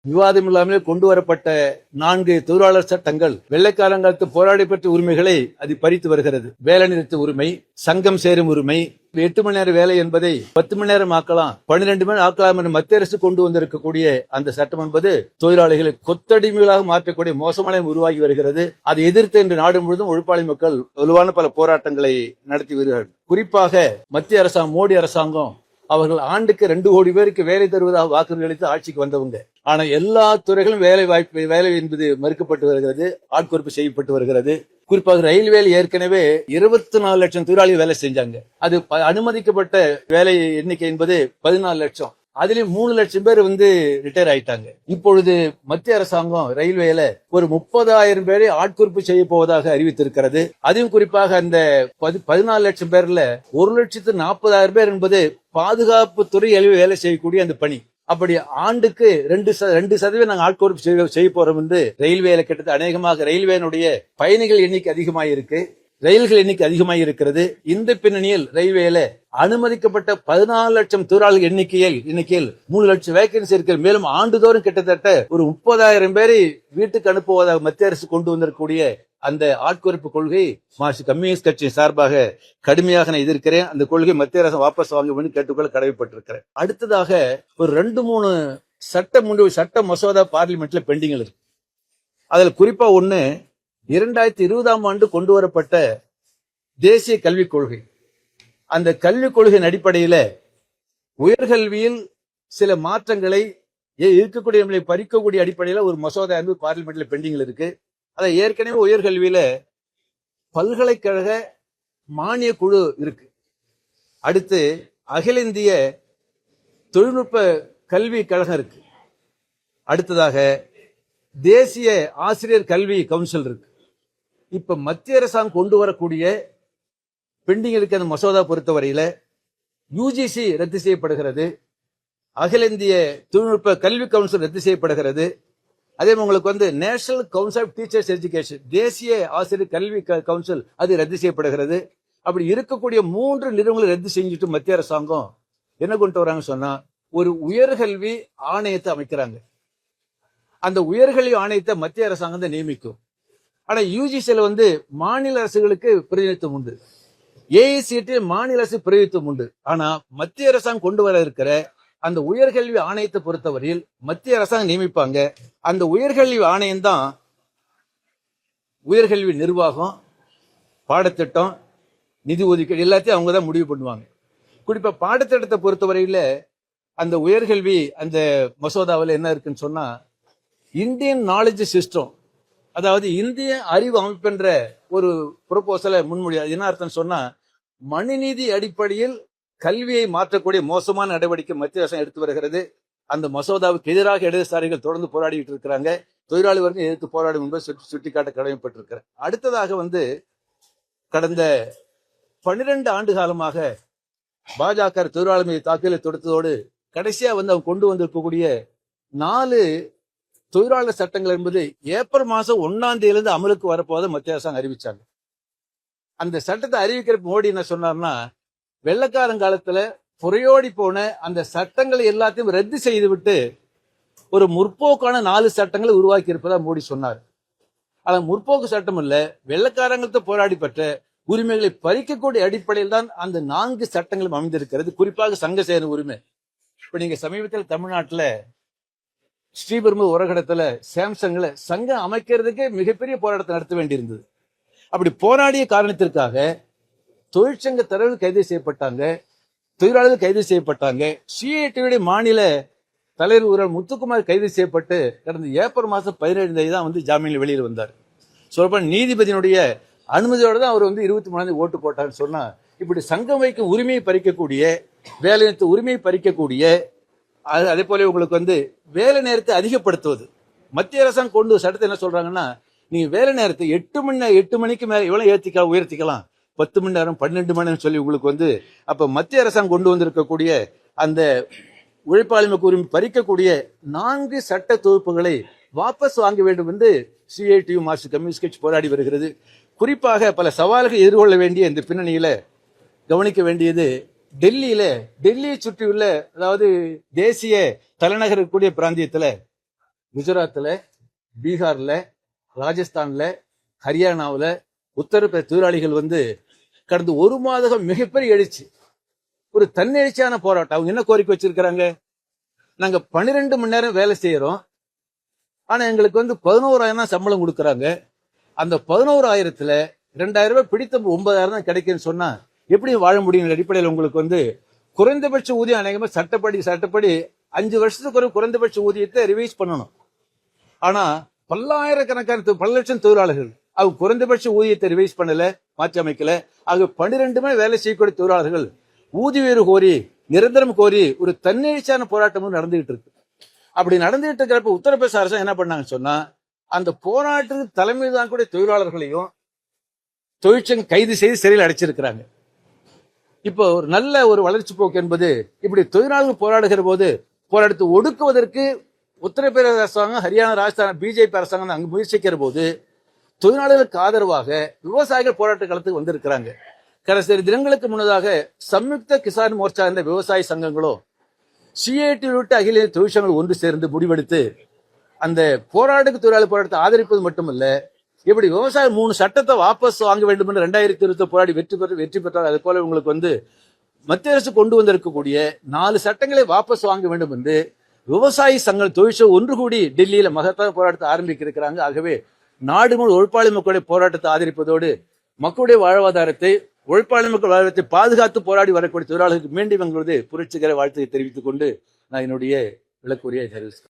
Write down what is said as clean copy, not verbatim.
விவாதம் இல்லாமலே கொண்டு வரப்பட்ட 4 தொழிலாளர் சட்டங்கள் வெள்ளைக்காரங்களுக்கு போராடி பெற்ற உரிமைகளை அது பறித்து வருகிறது. வேலை நிறுத்த உரிமை, சங்கம் சேரும் உரிமை, 8 மணி நேர வேலை என்பதை 10 மணி நேரம் ஆக்கலாம், 12 மணி ஆக்கலாம் என்று மத்திய அரசு கொண்டு வந்திருக்கக்கூடிய அந்த சட்டம் என்பது தொழிலாளிகளை கொத்தடிமைகளாக மாற்றக்கூடிய மோசமான உருவாகி வருகிறது. அதை எதிர்த்து இன்று நாடு முழுவதும் உழைப்பாளி மக்கள் வலுவான பல போராட்டங்களை நடத்தி வருகிறார்கள். குறிப்பாக மத்திய அரசாங்கம், மோடி அரசாங்கம் அவர்கள் ஆண்டுக்கு 2 கோடி பேருக்கு வேலை தருவதாக வாக்குறுதி அளித்து ஆட்சிக்கு வந்தவங்க. ஆனா எல்லா துறைகளும் வேலை என்பது மறுக்கப்பட்டு வருகிறது, ஆட்கொடுப்பு செய்யப்பட்டு வருகிறது. குறிப்பாக ரயில்வேல ஏற்கனவே 24 லட்சம் தொழிலாளிகள் வேலை செஞ்சாங்க. அது அனுமதிக்கப்பட்ட வேலை எண்ணிக்கை என்பது 14 லட்சம். அதிலும் 3 லட்சம் பேர் ரிட்டையர் ஆயிட்டாங்க. இப்பொழுது மத்திய அரசாங்கம் ரயில்வேல ஒரு 30,000 பேரை ஆட்குறிப்பு செய்ய போவதாக அறிவித்திருக்கிறது. அதிலும் குறிப்பாக அந்த 14 லட்சம் பேர்ல 1,40,000 பேர் என்பது பாதுகாப்பு துறை வேலை செய்யக்கூடிய அந்த பணி. அப்படி ஆண்டுக்கு 2% நாங்கள் ஆட்குறிப்பு செய்ய போறோம் என்று ரயில்வேல கிட்டத்தட்ட அநேகமாக ரயில்வேனுடைய பயணிகள் எண்ணிக்கை அதிகமாயிருக்கு, ரயில்கள் எண்ணிக்கை அதிகமாக இருக்கிறது. இந்த பின்னணியில் ரயில்வேல அனுமதிக்கப்பட்ட 14 லட்சம் தொழிலாளர்கள் எண்ணிக்கையில் 3 லட்சம் வேகன்சி இருக்கிறது. மேலும் ஆண்டுதோறும் கிட்டத்தட்ட ஒரு 30,000 பேரை வீட்டுக்கு அனுப்புவதாக மத்திய அரசு கொண்டு வந்திருக்கக்கூடிய அந்த ஆட்குறிப்பு கொள்கை மார்க்சிஸ்ட் கம்யூனிஸ்ட் கட்சி சார்பாக கடுமையாக நான் எதிர்க்கிறேன். அந்த கொள்கை மத்திய அரசு வாபஸ் வாங்க வேண்டும் கேட்டுக்கொள்ள கடமைப்பட்டிருக்கிறேன். அடுத்ததாக ஒரு 2-3 சட்ட மசோதா பார்லிமெண்ட்ல பெண்டிங் இருக்கு. அதுல குறிப்பா ஒண்ணு 2020ஆம் ஆண்டு கொண்டு வரப்பட்ட தேசிய கல்விக் கொள்கை. அந்த கல்விக் கொள்கையின் அடிப்படையில உயர்கல்வியில் சில மாற்றங்களை இருக்கக்கூடிய பறிக்கக்கூடிய அடிப்படையில ஒரு மசோதா பார்லிமெண்ட்ல பெண்டிங்ல இருக்கு. அதை ஏற்கனவே உயர்கல்வியில பல்கலைக்கழக மானிய குழு இருக்கு. அடுத்து அகில இந்திய தொழில்நுட்ப கல்வி கழகம் இருக்கு. அடுத்ததாக தேசிய ஆசிரியர் கல்வி கவுன்சில் இருக்கு. இப்ப மத்திய அரசாங்கம் கொண்டு வரக்கூடிய பெண்டிங் இருக்க அந்த மசோதா பொறுத்தவரையில யுஜிசி ரத்து செய்யப்படுகிறது, அகில இந்திய தொழில்நுட்ப கல்வி கவுன்சில் ரத்து செய்யப்படுகிறது. அதே உங்களுக்கு national council of teachers education, தேசிய ஆசிரியர் கல்வி கவுன்சில் அது ரத்து செய்யப்படுகிறது. அப்படி இருக்கக்கூடிய 3 நிறுவனங்களை ரத்து செஞ்சுட்டு மத்திய அரசாங்கம் என்ன கொண்டு வராங்க சொன்னா ஒரு உயர்கல்வி ஆணையத்தை அமைக்கிறாங்க. அந்த உயர்கல்வி ஆணையத்தை மத்திய அரசாங்கம் தான் நியமிக்கும். ஆனா யுஜிசில மாநில அரசுகளுக்கு பிரதிநிதித்துவம் உண்டு, ஏஐசிடி மாநில அரசு பிரதிநிதித்துவம் உண்டு. ஆனா மத்திய அரசாங்கம் கொண்டு வர இருக்கிற அந்த உயர்கல்வி ஆணையத்தை பொறுத்தவரையில் மத்திய அரசாங்கம் நியமிப்பாங்க. அந்த உயர்கல்வி ஆணையம் தான் உயர்கல்வி நிர்வாகம், பாடத்திட்டம், நிதி ஒதுக்கீடு எல்லாத்தையும் அவங்க தான் முடிவு பண்ணுவாங்க. குறிப்பா பாடத்திட்டத்தை பொறுத்தவரையில அந்த உயர்கல்வி அந்த மசோதாவில் என்ன இருக்குன்னு சொன்னா இந்தியன் நாலேஜ் சிஸ்டம், அதாவது இந்திய அறிவு அமைப்புன்ற ஒரு ப்ரொபோசலை முன்மொழியாது. என்ன அர்த்தம் சொன்னா மனுநீதி அடிப்படையில் கல்வியை மாற்றக்கூடிய மோசமான நடவடிக்கை மத்திய அரசு எடுத்து வருகிறது. அந்த மசோதாவுக்கு எதிராக இடதுசாரிகள் தொடர்ந்து போராடிட்டு இருக்கிறாங்க. தொழிலாளி வர்க்கம் எதிர்த்து போராடும் என்பதை சுட்டிக்காட்ட கடமைப்பட்டிருக்கிறேன். அடுத்ததாக கடந்த 12 ஆண்டு காலமாக பாஜக தொழிலாளர் மீது தாக்குதலை தொடுத்ததோடு கடைசியா அவங்க கொண்டு வந்திருக்கக்கூடிய 4 தொழிலாளர் சட்டங்கள் என்பது ஏப்ரல் மாசம் 1ஆம் தேதியிலிருந்து அமலுக்கு வரப்போவதை மத்திய அரசாங்கம் அறிவிச்சாங்க. அந்த சட்டத்தை அறிவிக்கிற மோடி என்ன சொன்னார்னா வெள்ளக்காரங்காலத்துல புறையோடி போன அந்த சட்டங்களை எல்லாத்தையும் ரத்து செய்துவிட்டு ஒரு முற்போக்கான 4 சட்டங்களை உருவாக்கி இருப்பதா மோடி சொன்னார். ஆனா முற்போக்கு சட்டம் இல்ல, வெள்ளக்காரங்களுக்கு போராடி பெற்ற உரிமைகளை பறிக்கக்கூடிய அடிப்படையில் தான் அந்த 4 சட்டங்களும் அமைந்திருக்கிறது. குறிப்பாக சங்க சேர உரிமை. இப்ப நீங்க சமீபத்தில் தமிழ்நாட்டுல ஸ்ரீபெரும்பு உரகடத்துல சாம்சங்ல சங்கம் அமைக்கிறதுக்கு மிகப்பெரிய போராட்டத்தை நடத்த வேண்டியிருந்தது. அப்படி போராடிய காரணத்திற்காக தொழிற்சங்க தலைவர்கள் கைது செய்யப்பட்டாங்க, தொழிலாளர்கள் கைது செய்யப்பட்டாங்க. சிஐடியுடைய மாநில தலைவர் முத்துக்குமார் கைது செய்யப்பட்டு கடந்த ஏப்ரல் மாசம் 17 தேதி தான் ஜாமீன்ல வெளியில் வந்தார். சொல்லப்ப நீதிபதியினுடைய அனுமதியோடு தான் அவர் 23ஆம் தேதி ஓட்டு போட்டார்னு சொன்னா இப்படி சங்கம் வைக்கும் உரிமையை பறிக்கக்கூடிய, வேலை நிறுத்த உரிமையை பறிக்கக்கூடிய, அதே போல உங்களுக்கு வேலை நேரத்தை அதிகப்படுத்துவது. மத்திய அரசாங்கம் கொண்டு சட்டத்தை என்ன சொல்றாங்கன்னா நீங்க வேலை நேரத்தை 8 மணிக்கு மேல எவ்வளவு உயர்த்திக்கலாம், 10 மணி நேரம் 12 மணி நேரம் சொல்லி உங்களுக்கு அப்ப மத்திய அரசாங்கம் கொண்டு வந்திருக்கக்கூடிய அந்த உழைப்பாளிமை உரிமை பறிக்கக்கூடிய 4 சட்ட தொகுப்புகளை வாபஸ் வாங்க வேண்டும் என்று சிஐடியு மார்க்சிஸ்ட் கம்யூனிஸ்ட் கட்சி போராடி வருகிறது. குறிப்பாக பல சவால்களை எதிர்கொள்ள வேண்டிய இந்த பின்னணியில கவனிக்க வேண்டியது டெல்லியை சுற்றியுள்ள, அதாவது தேசிய தலைநகர் கூடிய பிராந்தியத்துல குஜராத்ல, பீகார்ல, ராஜஸ்தான்ல, ஹரியானாவுல, உத்தரப்பிரதேச தொழிலாளிகள் கடந்த ஒரு மாதம் மிகப்பெரிய எழுச்சி, ஒரு தன்னெழுச்சியான போராட்டம். அவங்க என்ன கோரிக்கை வச்சிருக்கிறாங்க? நாங்க 12 மணி நேரம் வேலை செய்யறோம், ஆனா எங்களுக்கு 11,000 தான் சம்பளம் கொடுக்கறாங்க. அந்த 11,000த்துல 2,000 ரூபாய் பிடித்த 9,000 தான் கிடைக்குன்னு சொன்னா எப்படி வாழ முடியும்? அடிப்படையில் உங்களுக்கு குறைந்தபட்ச ஊதியம் அநேகமா சட்டப்படி 5 வருஷத்துக்கு ஒரு குறைந்தபட்ச ஊதியத்தை ரிவைஸ் பண்ணணும். ஆனா பல்லாயிரக்கணக்கான பல லட்சம் தொழிலாளர்கள் அவங்க குறைந்தபட்ச ஊதியத்தை ரிவைஸ் பண்ணல, மாற்றி அமைக்கல. ஆக 12 மணி வேலை செய்யக்கூடிய தொழிலாளர்கள் ஊதிய உயர்வு கோரி, நிரந்தரம் கோரி ஒரு தன்னெழுச்சியான போராட்டமும் நடந்துகிட்டு இருக்கு. அப்படி நடந்துகிட்டு இருக்கிறப்ப உத்தரப்பிரதேச அரசு என்ன பண்ணாங்கன்னு சொன்னா, அந்த போராட்டத்துக்கு தலைமை தான் கூட தொழிலாளர்களையும் தொழிற்சங்கம் கைது செய்து சிறையில் அடைச்சிருக்கிறாங்க. இப்போ ஒரு நல்ல ஒரு வளர்ச்சி போக்கு என்பது இப்படி தொழிலாளர்கள் போராடுகிற போது போராட்டத்தை ஒடுக்குவதற்கு உத்தரப்பிரதேச அரசாங்கம், ஹரியானா, ராஜஸ்தான் பிஜேபி அரசாங்கம் அங்கு முயற்சிக்கிற போது தொழிலாளர்களுக்கு ஆதரவாக விவசாயிகள் போராட்ட களத்துக்கு வந்திருக்கிறாங்க. கடந்த சில தினங்களுக்கு முன்னதாக சம்யுக்த கிசான் மோர்ச்சா என்ற விவசாய சங்கங்களோ, சிஐடி உள்ளிட்ட அகில இந்திய தொழிற்சங்கங்கள் ஒன்று சேர்ந்து முடிவெடுத்து அந்த தொழிலாளர் போராட்டத்தை ஆதரிப்பது மட்டுமல்ல, எப்படி விவசாயம் 3 சட்டத்தை வாபஸ் வாங்க வேண்டும் என்று 2020 போராடி வெற்றி பெற்றார். அது போல உங்களுக்கு மத்திய அரசு கொண்டு வந்திருக்கக்கூடிய 4 சட்டங்களை வாபஸ் வாங்க வேண்டும் என்று விவசாயி சங்க தொழிற்சங்கம் ஒன்று கூடி டெல்லியில மகத்தான போராட்டத்தை ஆரம்பிக்க இருக்கிறாங்க. ஆகவே நாடு முழு உழைப்பாளி மக்களுடைய போராட்டத்தை ஆதரிப்பதோடு மக்களுடைய வாழ்வாதாரத்தை, உழைப்பாளி மக்கள் வாழ்வாதாரத்தை பாதுகாத்து போராடி வரக்கூடிய தொழிலாளர்களுக்கு மீண்டும் எங்களுடைய புரட்சிகர வாழ்த்தை தெரிவித்துக் கொண்டு நான் என்னுடைய விளக்குரையை தெரிவித்தேன்.